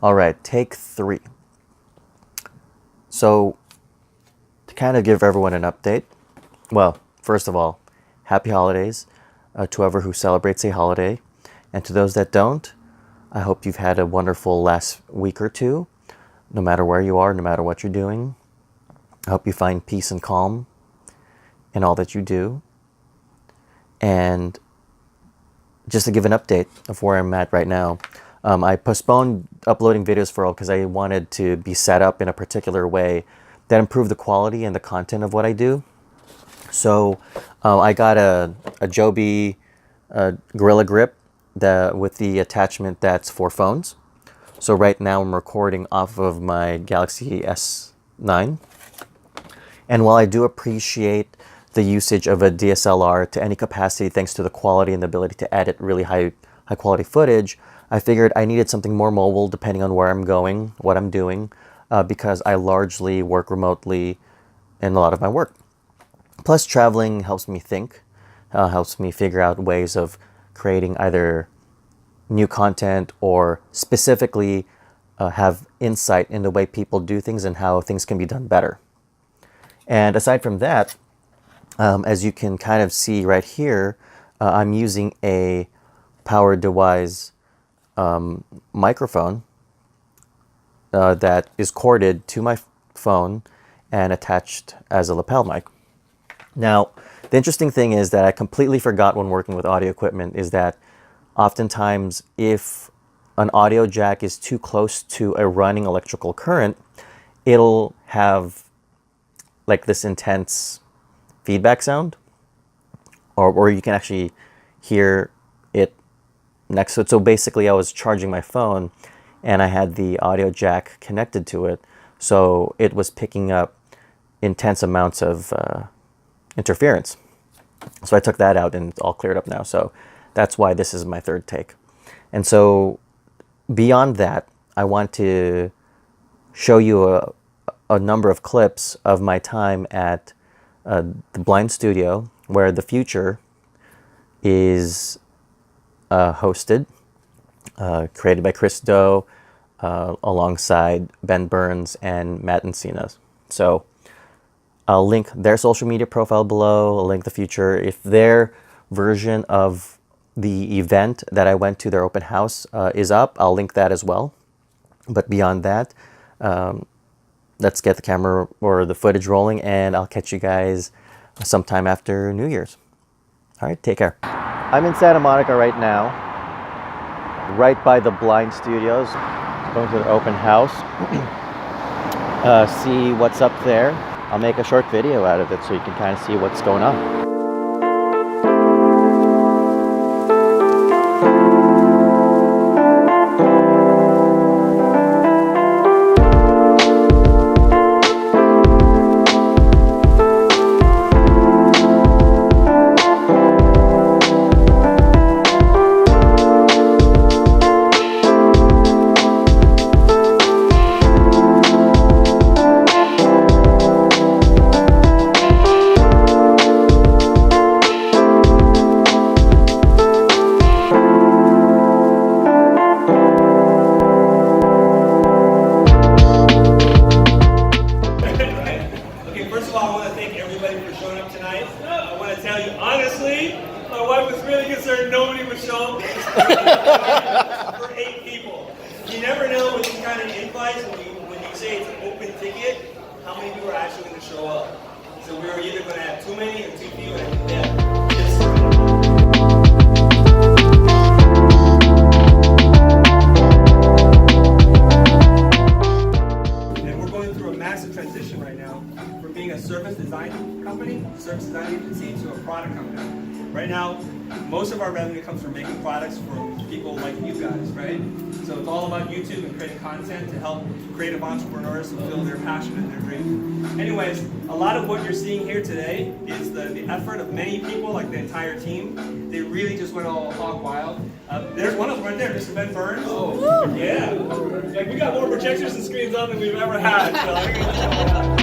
All right, take 3. So, to kind of give everyone an update, well, first of all, happy holidays to whoever who celebrates a holiday. And to those that don't, I hope you've had a wonderful last week or two, no matter where you are, no matter what you're doing. I hope you find peace and calm in all that you do. And just to give an update of where I'm at right now, I postponed uploading videos for all because I wanted to be set up in a particular way that improved the quality and the content of what I do. So I got a Joby Gorilla Grip with the attachment that's for phones. So right now I'm recording off of my Galaxy S9. And while I do appreciate the usage of a DSLR to any capacity thanks to the quality and the ability to edit really high quality footage, I figured I needed something more mobile depending on where I'm going, what I'm doing, because I largely work remotely in a lot of my work. Plus, traveling helps me think, helps me figure out ways of creating either new content or specifically have insight in the way people do things and how things can be done better. And aside from that, as you can kind of see right here, I'm using a PowerDeWise microphone that is corded to my phone and attached as a lapel mic. Now, the interesting thing is that I completely forgot when working with audio equipment is that oftentimes if an audio jack is too close to a running electrical current, it'll have like this intense feedback sound, or you can actually hear it next to it. So basically I was charging my phone and I had the audio jack connected to it, so it was picking up intense amounts of interference. So I took that out and it's all cleared up now. So that's why this is my third take. And so beyond that, I want to show you a number of clips of my time at the Blind Studio, where TheFutur is hosted, created by Chris Do, alongside Ben Burns and Matt Encina. So I'll link their social media profile below. I'll link TheFutur. If their version of the event that I went to, their open house, is up, I'll link that as well. But beyond that, let's get the camera or the footage rolling, and I'll catch you guys sometime after New Year's. All right, take care. I'm in Santa Monica right now, right by the Blind Studios. Going to the open house, see what's up there. I'll make a short video out of it so you can kind of see what's going on. For 8 people. You never know with these kind of invites when you say it's an open ticket, how many people are actually going to show up. So we're either going to have too many or too few, and we're going through a massive transition right now from being a service design company, service design agency, to a product company. Right now, most of our revenue comes from making products for people like you guys, right? So it's all about YouTube and creating content to help creative entrepreneurs fulfill their passion and their dream. Anyways, a lot of what you're seeing here today is the effort of many people, like the entire team. They really just went all hog wild. There's one of them right there, Mr. Ben Burns. Oh, yeah. Like, we got more projectors and screens on than we've ever had. So